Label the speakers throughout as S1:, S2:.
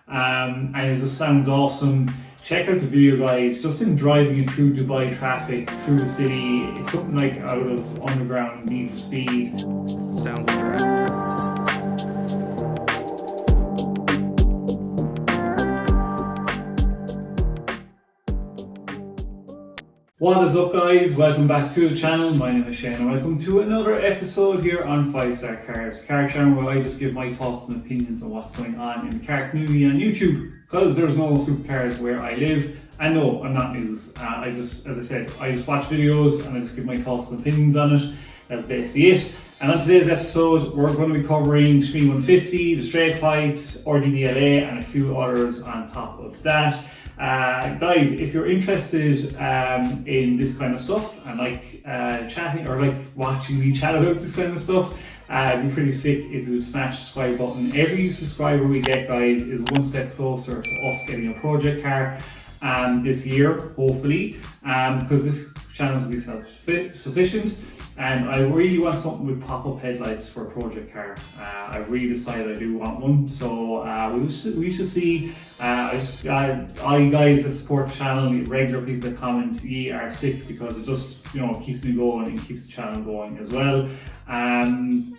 S1: and it just sounds awesome. Check out the video, guys. Just in driving it through Dubai traffic, through the city, it's something like out of Underground Need for Speed.
S2: Sounds like right.
S1: What is up, guys? Welcome back to the channel. My name is Shane and welcome to another episode here on 5-Star Cars, car channel where I just give my thoughts and opinions on what's going on in the car community on YouTube, because there's no supercars where I live. And no, I'm not news. I just watch videos and I just give my thoughts and opinions on it. That's basically it. And on today's episode, we're going to be covering SHMEE150, the straight pipes, RDBLA, and a few others on top of that. Guys, if you're interested in this kind of stuff and like chatting or like watching me chat about this kind of stuff, it'd be pretty sick if you smash the subscribe button. Every subscriber we get, guys, is one step closer to us getting a project car this year, hopefully, because this channel will be self-sufficient. And I really want something with pop-up headlights for a project car. I really decided I do want one, so we should see. All you guys that support the channel, regular people that comment, ye are sick, because it just keeps me going and keeps the channel going as well. And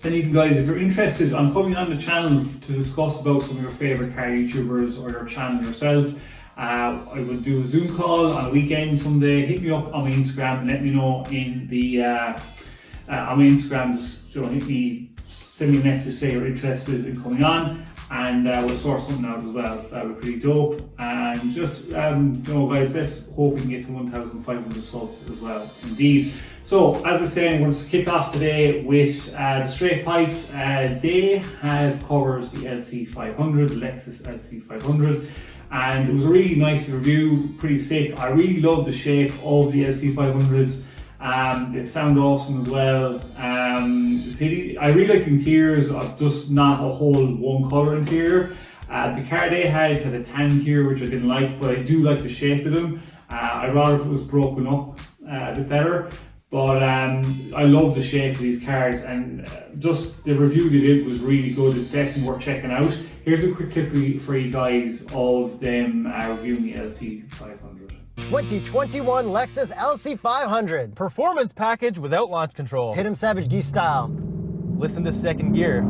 S1: even, guys, if you're interested, I'm coming on the channel to discuss about some of your favorite car YouTubers or your channel yourself. I will do a Zoom call on a weekend someday. Hit me up on my Instagram and let me know in the on my Instagram. Just hit me, send me a message, say you're interested in coming on, and we'll sort something out as well. That would be pretty dope. And just guys, let's hope we can get to 1,500 subs as well. Indeed. So as I was saying, we're going to kick off today with the straight pipes. They have covers the LC500, the Lexus LC500. And it was a really nice review, pretty sick. I really love the shape of the LC500s. They sound awesome as well. I really like the interiors of just not a whole one colour interior. The car they had a tan interior, which I didn't like, but I do like the shape of them. I'd rather if it was broken up a bit better. But I love the shape of these cars, and just the review they did was really good. It's definitely worth checking out. Here's a quick clip for you guys of them reviewing the LC500.
S3: 2021 Lexus LC500.
S2: Performance package without launch control.
S3: Hit 'em Savage Geese style.
S2: Listen to second gear.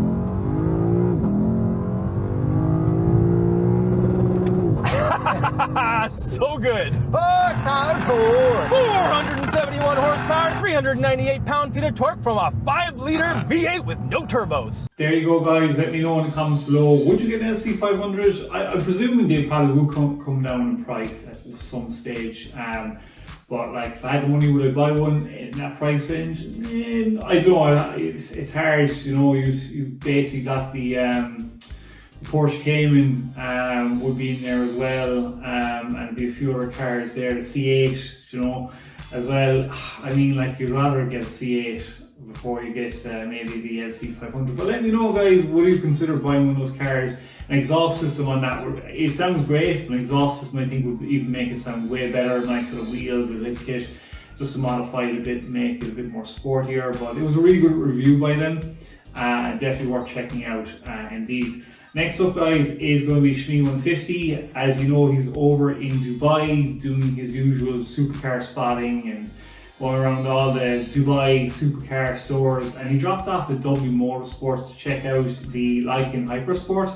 S2: So good.
S3: Horsepower torque.
S2: 471 horsepower, 398 pound-feet of torque from a 5-liter V8 with no turbos.
S1: There you go, guys. Let me know in the comments below. Would you get an LC500? I'm presuming they probably will come down in price at some stage. But like, if I had the money, would I buy one in that price range? I don't know. It's hard. You basically got the Porsche Cayman would be in there as well, and there'd be a few other cars there. The C8, as well. I mean, like, you'd rather get a C8 before you get maybe the LC500. But let me know, guys, would you consider buying one of those cars? An exhaust system on that, it sounds great, but an exhaust system I think would even make it sound way better. Nice little wheels, a lift kit, just to modify it a bit, make it a bit more sportier. But it was a really good review by them. Definitely worth checking out, indeed. Next up, guys, is going to be SHMEE150. As you know, he's over in Dubai doing his usual supercar spotting and going around all the Dubai supercar stores. And he dropped off at W Motorsports to check out the Lykan Hypersport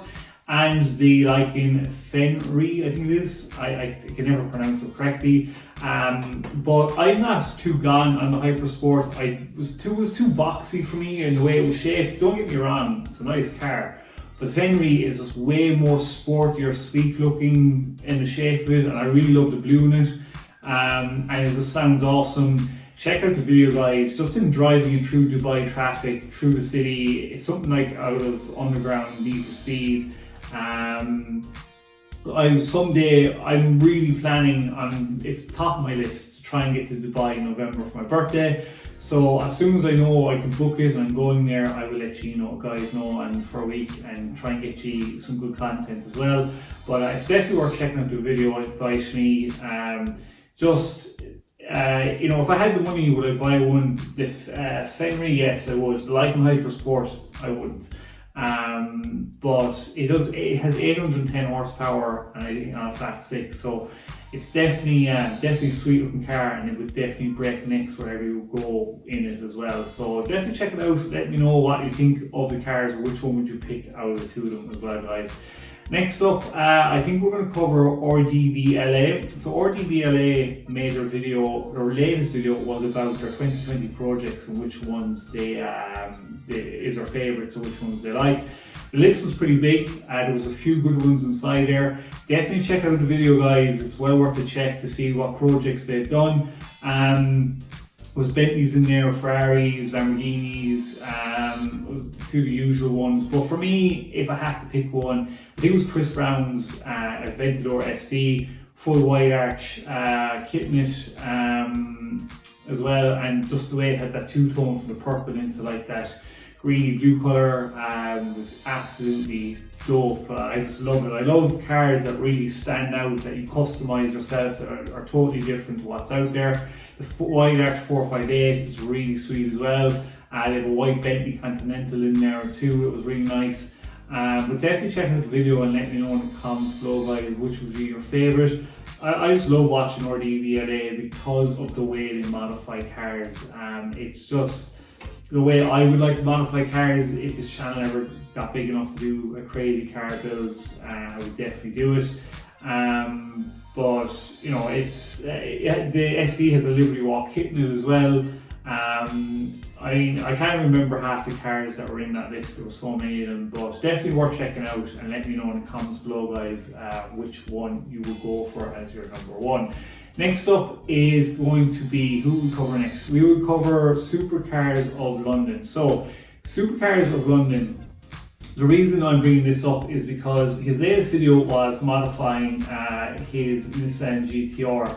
S1: and the Lykan Fenry, I think it is. I can never pronounce it correctly. But I'm not too gone on the Hypersport. It was too boxy for me in the way it was shaped. Don't get me wrong, it's a nice car. But Fenry is just way more sportier, sleek looking in the shape of it, and I really love the blue in it. And it just sounds awesome. Check out the video, guys. Just in driving it through Dubai traffic, through the city, it's something like out of Underground Need for Speed. Someday I'm really planning on, it's top of my list to try and get to Dubai in November for my birthday. So as soon as I know I can book it and I'm going there, I will let you guys know, and for a week, and try and get you some good content as well. But it's definitely worth checking out the video by SHMEE. If I had the money, would I buy one? The Fenry, yes, I would. The Lykan Hypersport, I wouldn't. but it has 810 horsepower and I think on a flat six, so it's definitely a sweet looking car, and it would definitely break necks wherever you go in it as well. So definitely check it out. Let me know what you think of the cars, or which one would you pick out of the two of them as well, guys. Next up, I think we're going to cover RDBLA. So RDBLA made their video, their latest video was about their 2020 projects and which ones is their favourites and which ones they like. The list was pretty big, there was a few good ones inside there. Definitely check out the video, guys. It's well worth a check to see what projects they've done. Was Bentleys in there, Ferraris, Lamborghinis, a few of the usual ones. But for me, if I had to pick one, I think it was Chris Brown's Aventador SD, full wide arch kitnet as well, and just the way it had that two-tone from the purple into like that greeny blue colour was absolutely dope. I just love it. I love cars that really stand out, that you customise yourself, that are totally different to what's out there. The wide arch 458 is really sweet as well. They have a white Bentley Continental in there too. It was really nice. But definitely check out the video and let me know in the comments below, guys, which would be your favourite. I just love watching RDBLA because of the way they modify cars. It's just the way I would like to modify cars. If this channel ever got big enough to do a crazy car builds, I would definitely do it. But you know, it's the SD has a Liberty Walk kitnet as well. I mean, I can't remember half the cars that were in that list. There were so many of them, but definitely worth checking out, and let me know in the comments below, guys, which one you will go for as your number one. Next up is going to be, who we cover next? We will cover Supercars of London. So, Supercars of London, the reason I'm bringing this up is because his latest video was modifying his Nissan GTR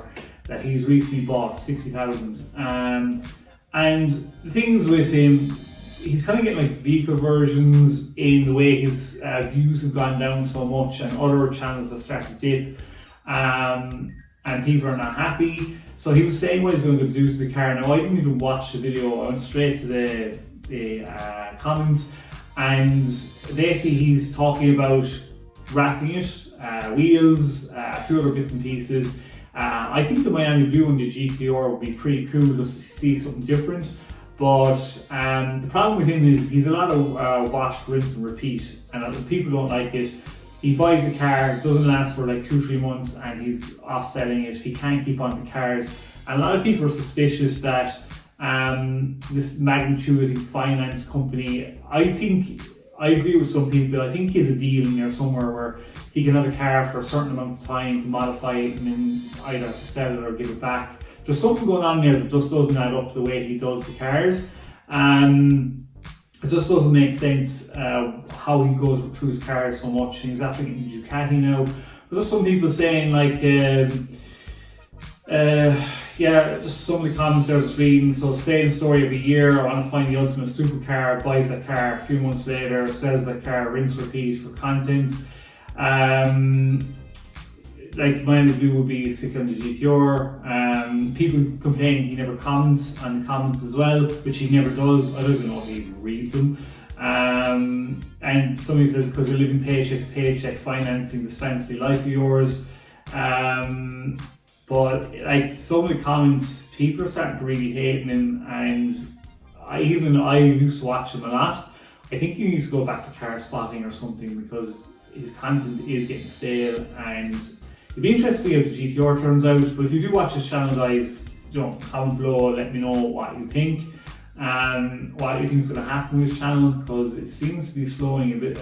S1: that he's recently bought, 60,000. And the things with him, he's kind of getting like vehicle versions in the way his views have gone down so much, and other channels have started to dip, and people are not happy. So he was saying what he's going to do to the car. Now, I didn't even watch the video. I went straight to the comments, and basically he's talking about wrapping it, wheels, a few other bits and pieces. I think the Miami Blue and the GTR would be pretty cool just to see something different. But the problem with him is he's a lot of wash, rinse and repeat, and people don't like it. He buys a car, it doesn't last for like 2-3 months, and he's off selling it. He can't keep on the cars. And a lot of people are suspicious that this magnitude finance company, I agree with some people. I think he's a deal in there somewhere where he can have a car for a certain amount of time to modify it and then either have to sell it or give it back. There's something going on there that just doesn't add up the way he does the cars. It just doesn't make sense how he goes through his cars so much. He's actually getting Ducati now. But there's some people saying like, yeah, just some of the comments I was reading. So same story every year. I want to find the ultimate supercar. Buys that car a few months later, sells that car, rinse repeat for content. Like Miami Blue would be sick on the GTR. People complain he never comments on the comments as well, which he never does. I don't even know if he even reads them. And somebody says because you're living paycheck to paycheck, financing this fancy life of yours. But like some of the comments, people are starting to really hate him, and I used to watch him a lot. I think he needs to go back to car spotting or something, because his content is getting stale, and it'd be interesting to see how the GTR turns out. But if you do watch his channel, guys, you know, comment below, let me know what you think and what you think is going to happen with his channel, because it seems to be slowing a bit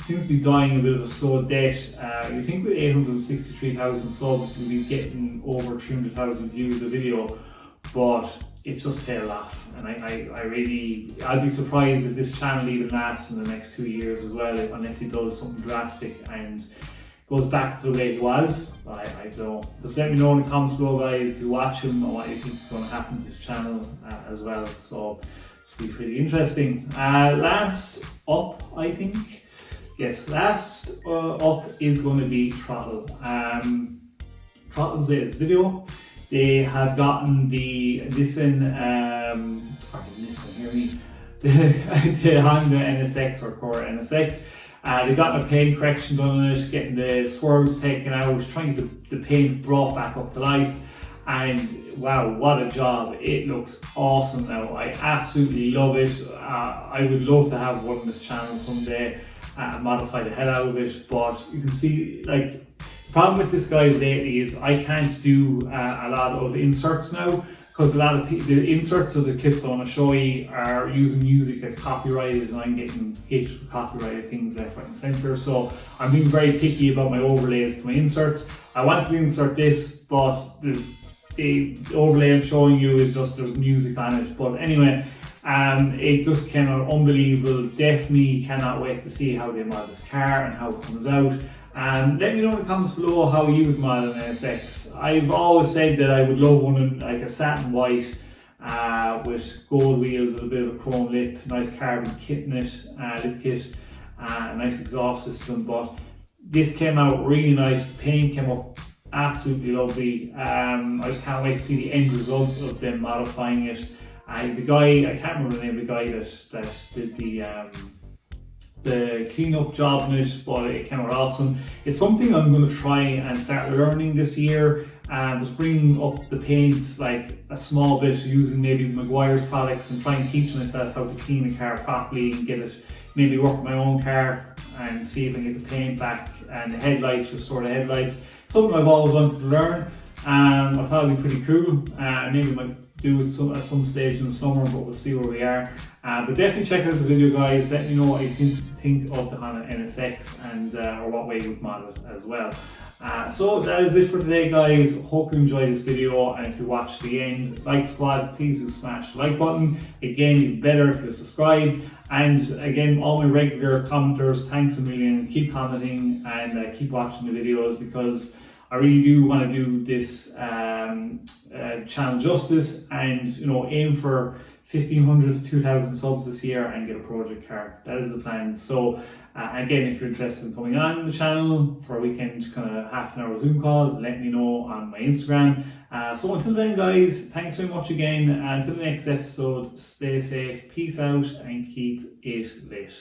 S1: seems to be dying a bit of a slow death. You think with 863,000 subs you'll be getting over 300,000 views a video, but it's just tailed off, and I'd be surprised if this channel even lasts in the next 2 years as well, unless he does something drastic and goes back to the way it was. I don't know. Just let me know in the comments below, guys, if you watch him or what you think is going to happen to his channel as well. So it's be pretty interesting. Last up, I think. Yes, last up is going to be Throttle. Throttle's latest video. They have gotten the Nissan, the Honda NSX or Cora NSX. They got a paint correction done on it, getting the swirls taken out, trying to get the paint brought back up to life. And wow, what a job. It looks awesome now. I absolutely love it. I would love to have one on this channel someday, modify the hell out of it. But you can see, like, the problem with this guy lately is I can't do a lot of inserts now, because a lot of the inserts of the clips I want to show you are using music that's copyrighted, and I'm getting hit with copyrighted things left, right and centre. So I'm being very picky about my overlays to my inserts. I wanted to insert this, but the overlay I'm showing you is just there's music on it. But anyway, it just came out unbelievable. Definitely cannot wait to see how they mod this car and how it comes out. Let me know in the comments below how you would mod an NSX. I've always said that I would love one in like a satin white with gold wheels with a bit of a chrome lip, nice carbon kit in it, lip kit, a nice exhaust system. But this came out really nice. The paint came up absolutely lovely. I just can't wait to see the end result of them modifying it. The guy, I can't remember the name of the guy that did the cleanup job on it, but it came out awesome. It's something I'm going to try and start learning this year, just bringing up the paints like a small bit using maybe Maguire's products and try and teach myself how to clean a car properly and get it, maybe work with my own car and see if I can get the paint back and the headlights, restore the headlights. Something I've always wanted to learn. I thought it'd be pretty cool. Maybe might do it at some stage in the summer, but we'll see where we are. But definitely check out the video, guys. Let me know what you think of the Honda NSX and or what way you would mod it as well. So that is it for today, guys. Hope you enjoyed this video, and if you watched the end, like squad, please do smash the like button. Again, even better if you subscribe. And again, all my regular commenters, thanks a million. Keep commenting and keep watching the videos, because I really do want to do this channel justice and, you know, aim for 1,500 to 2,000 subs this year and get a project car. That is the plan. So again, if you're interested in coming on the channel for a weekend kind of half-an-hour Zoom call, let me know on my Instagram. So until then, guys, thanks very much again. Until the next episode, stay safe, peace out, and keep it lit.